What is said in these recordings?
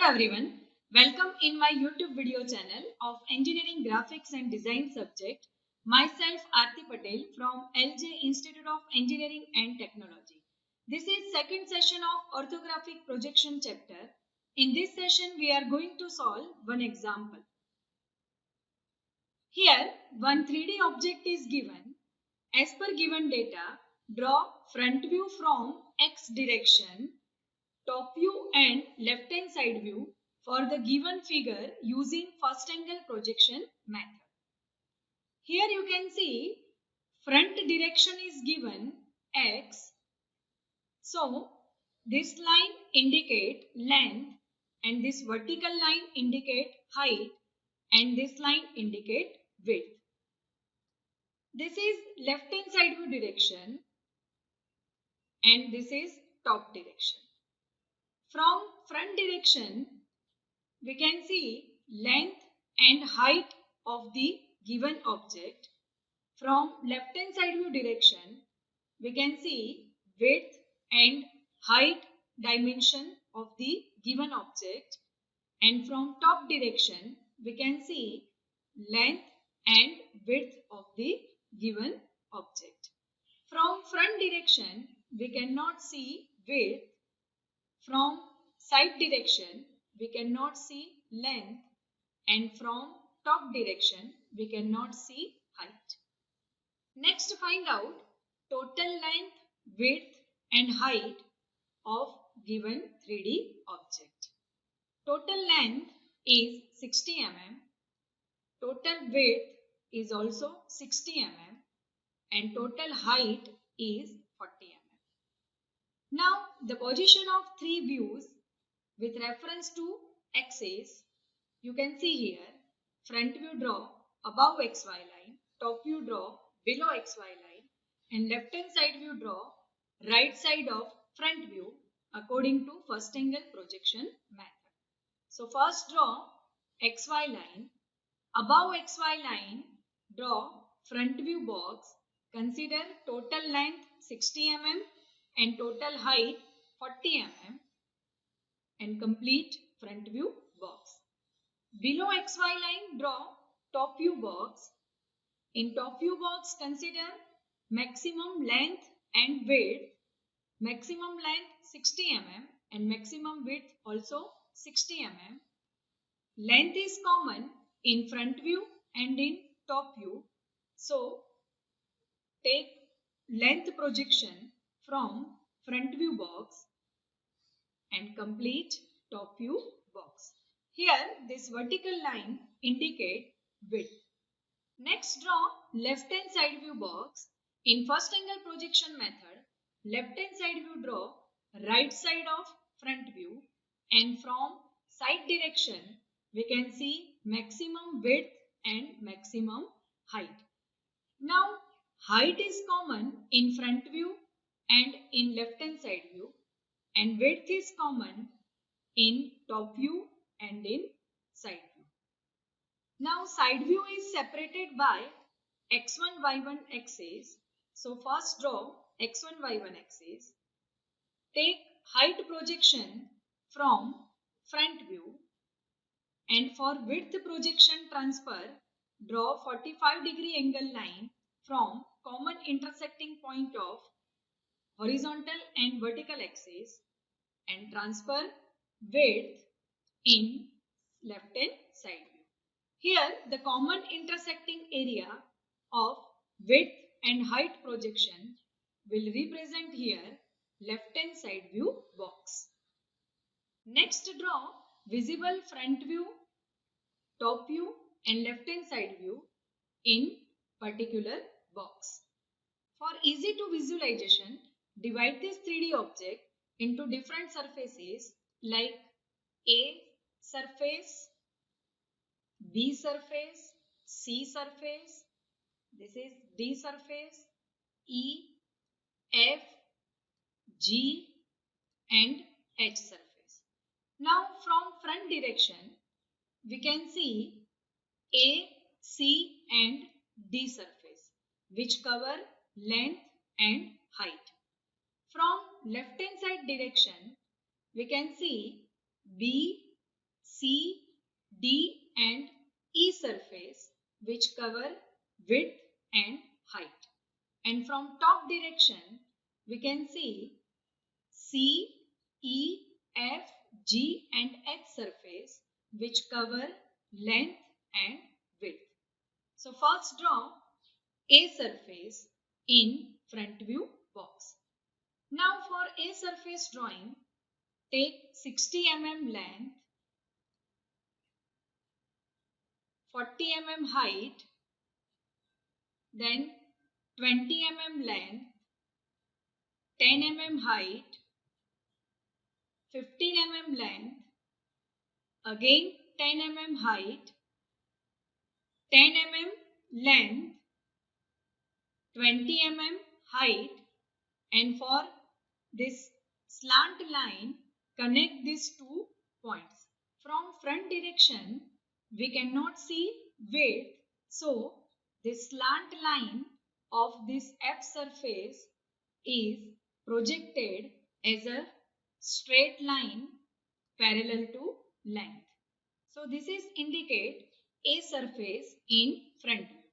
everyone, welcome in my YouTube video channel of Engineering Graphics and Design subject. Myself Aarti Patel from LJ Institute of Engineering and Technology. This is second session of Orthographic Projection chapter. In this session we are going to solve one example. Here one 3D object is given. As per given data, draw front view from X direction, top view and left hand side view for the given figure using first angle projection method. Here you can see front direction is given X. So this line indicate length and this vertical line indicate height and this line indicate width. This is left hand side view direction and this is top direction. From front direction, we can see length and height of the given object. From left hand side view direction, we can see width and height dimension of the given object. And from top direction, we can see length and width of the given object. From front direction, we cannot see width. From side direction, we cannot see length, and from top direction, we cannot see height. Next, find out total length, width and height of given 3D object. Total length is 60 mm, total width is also 60 mm, and total height is 40 mm. Now, the position of three views with reference to axis, you can see here, front view draw above XY line, top view draw below XY line, and left hand side view draw right side of front view according to first angle projection method. So first draw XY line, above XY line draw front view box, consider total length 60 mm and total height 40 mm and complete front view box. Below XY line draw top view box. In top view box consider maximum length and width. Maximum length 60 mm and maximum width also 60 mm. Length is common in front view and in top view. So take length projection from front view box and complete top view box. Here this vertical line indicate width. Next draw left hand side view box. In first angle projection method, left hand side view draw right side of front view, and from side direction we can see maximum width and maximum height. Now height is common in front view and in left hand side view, and width is common in top view and in side view. Now side view is separated by x1 y1 axis. So first draw x1 y1 axis. Take height projection from front view, and for width projection transfer, draw 45-degree angle line from common intersecting point of horizontal and vertical axis and transfer width in left hand side view. Here the common intersecting area of width and height projection will represent here left hand side view box. Next draw visible front view, top view and left hand side view in particular box. For easy to visualization, divide this 3D object into different surfaces like A surface, B surface, C surface, this is D surface, E, F, G and H surface. Now from front direction, we can see A, C and D surface which cover length and height. From left hand side direction, we can see B, C, D and E surface which cover width and height. And from top direction we can see C, E, F, G and H surface which cover length and width. So first draw A surface in front view box. Now for A surface drawing, take 60 mm length, 40 mm height, then 20 mm length, 10 mm height, 15 mm length, again 10 mm height, 10 mm length, 20 mm height, and for this slant line connect these 2 points. From front direction we cannot see width, so this slant line of this F surface is projected as a straight line parallel to length. So this is indicate A surface in front view.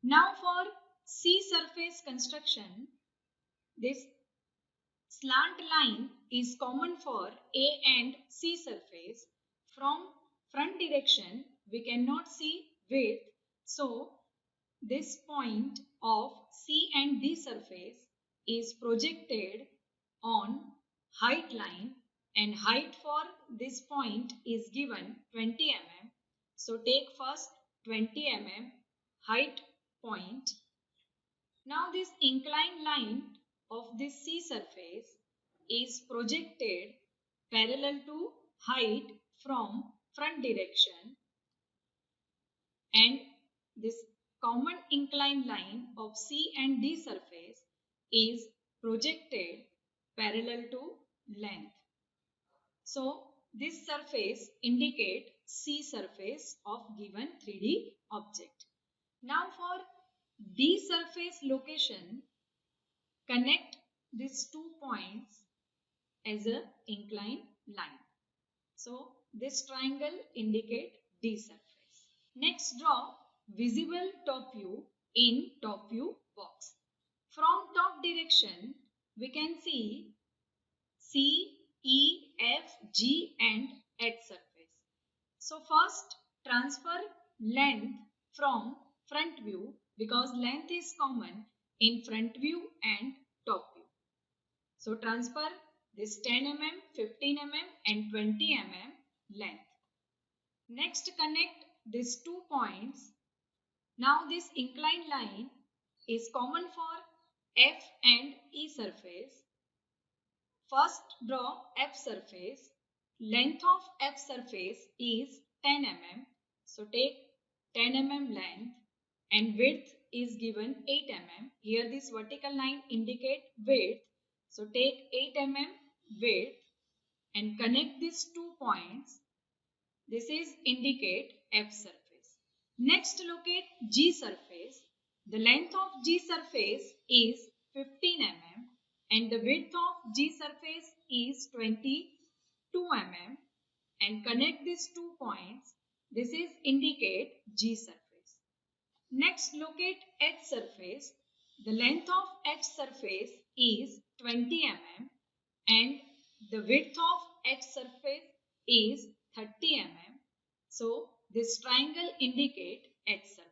Now for C surface construction, this slant line is common for A and C surface. From front direction we cannot see width, so this point of C and D surface is projected on height line, and height for this point is given 20 mm. So take first 20 mm height point. Now this inclined line of this C surface is projected parallel to height from front direction, and this common inclined line of C and D surface is projected parallel to length. So this surface indicate C surface of given 3D object. Now for D surface location, connect these 2 points as a inclined line. So this triangle indicate D surface. Next draw visible top view in top view box. From top direction we can see C, E, F, G and H surface. So first transfer length from front view because length is common in front view and top view. So transfer this 10 mm, 15 mm and 20 mm length. Next connect these 2 points. Now this inclined line is common for F and E surface. First draw F surface. Length of F surface is 10 mm. So take 10 mm length and width is given 8 mm. Here this vertical line indicate width. So take 8 mm width and connect these 2 points. This is indicate F surface. Next locate G surface. The length of G surface is 15 mm and the width of G surface is 22 mm, and connect these 2 points. This is indicate G surface. Next locate H surface. The length of H surface is 20 mm and the width of H surface is 30 mm. So this triangle indicate H surface.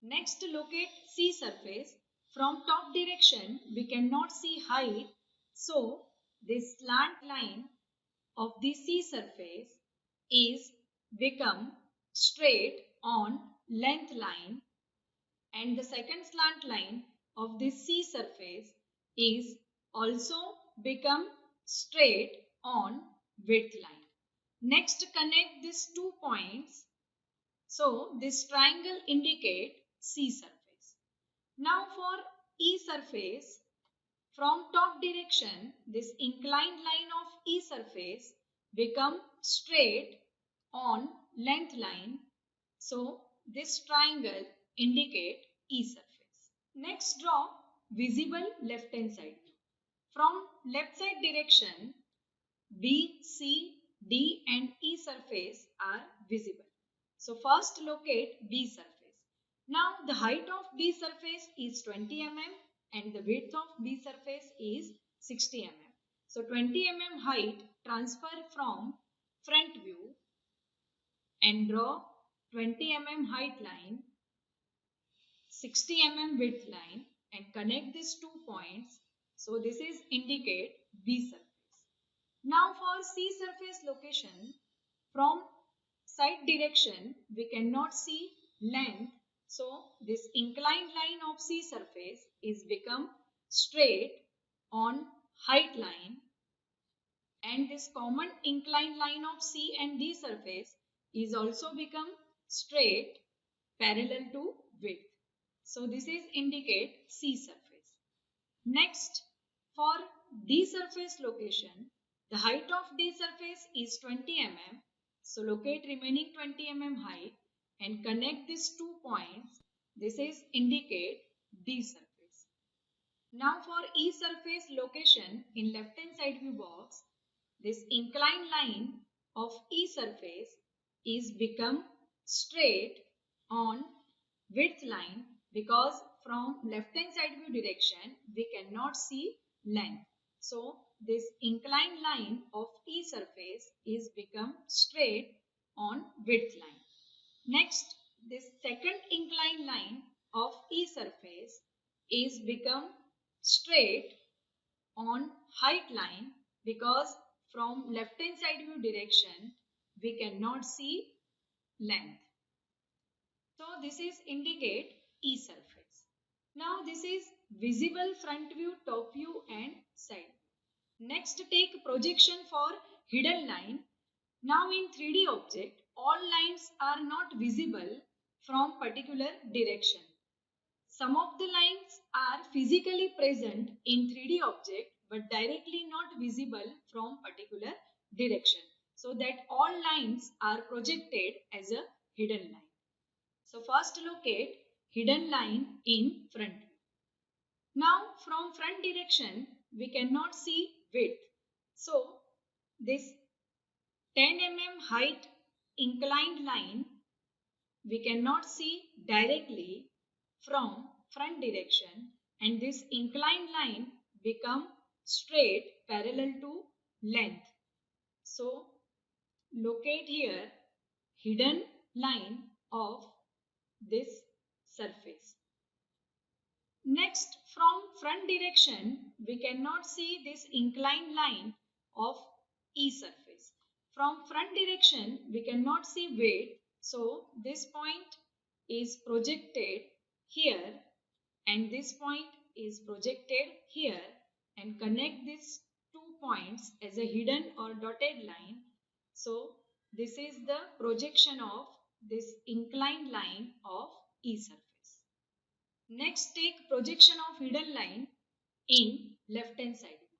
Next locate C surface. From top direction we cannot see height, so this slant line of the C surface is become straight on length line, and the second slant line of the C surface is also become straight on width line. Next connect these 2 points. So this triangle indicate C surface. Now for E surface, from top direction this inclined line of E surface become straight on length line. So this triangle indicate E surface. Next draw visible left hand side view. From left side direction B, C, D and E surface are visible. So first locate B surface. Now the height of B surface is 20 mm and the width of B surface is 60 mm. So 20 mm height transfer from front view and draw 20 mm height line, 60 mm width line and connect these 2 points. So this is indicate B surface. Now for C surface location, from side direction we cannot see length. So this inclined line of C surface is become straight on height line, and this common inclined line of C and D surface is also become straight parallel to width. So this is indicate C surface. Next, for D surface location, the height of D surface is 20 mm. So locate remaining 20 mm height and connect these 2 points. This is indicate D surface. Now for E surface location in left hand side view box, this inclined line of E surface is become straight on width line because from left hand side view direction we cannot see length. So this inclined line of E surface is become straight on width line. Next, this second inclined line of E surface is become straight on height line because from left hand side view direction we cannot see length. So this is indicate E surface. Now this is visible front view, top view and side view. Next take projection for hidden line. Now in 3D object all lines are not visible from particular direction. Some of the lines are physically present in 3D object but directly not visible from particular direction. So that all lines are projected as a hidden line. So first locate hidden line in front view. Now from front direction we cannot see width. So this 10 mm height inclined line we cannot see directly from front direction, and this inclined line become straight parallel to length. So locate here hidden line of this surface. Next, from front direction we cannot see this inclined line of E surface. From front direction we cannot see width, so this point is projected here and this point is projected here, and connect these 2 points as a hidden or dotted line. So this is the projection of this inclined line of E surface. Next take projection of hidden line in left hand side view.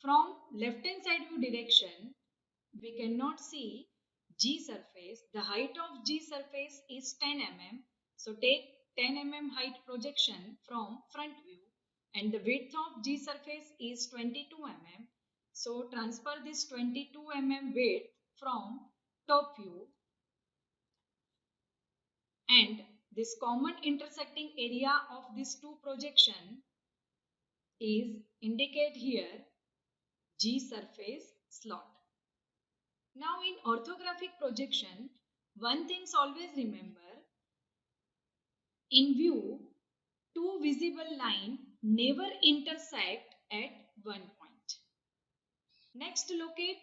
From left hand side view direction we cannot see G surface. The height of G surface is 10 mm. So take 10 mm height projection from front view, and the width of G surface is 22 mm. So transfer this 22 mm width from top view, and this common intersecting area of these two projection is indicate here G surface slot. Now in orthographic projection, one thing always remember, in view, two visible lines never intersect at one point. Next locate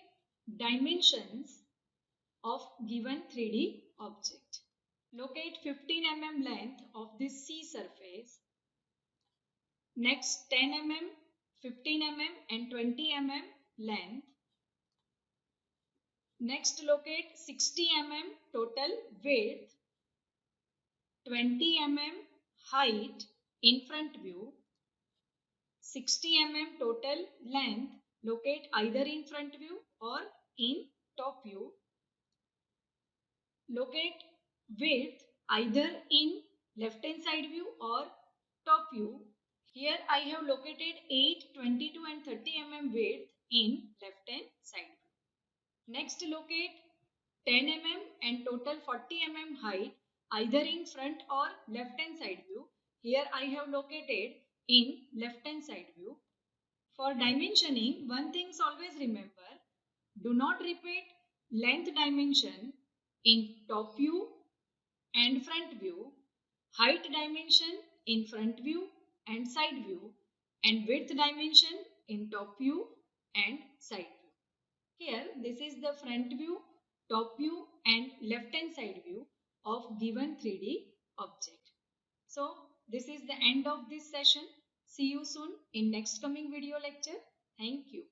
dimensions of given 3D object. Locate 15 mm length of this C surface. Next 10 mm, 15 mm and 20 mm length. Next locate 60 mm total width, 20 mm height in front view, 60 mm total length, locate either in front view or in top view. Locate width either in left hand side view or top view. Here I have located 8, 22 and 30 mm width in left hand side view. Next, locate 10 mm and total 40 mm height either in front or left hand side view. Here I have located in left hand side view. For dimensioning, one thing always remember, do not repeat length dimension in top view and front view, height dimension in front view and side view, and width dimension in top view and side view. Here, this is the front view, top view and left hand side view of given 3D object. So, this is the end of this session. See you soon in next coming video lecture. Thank you.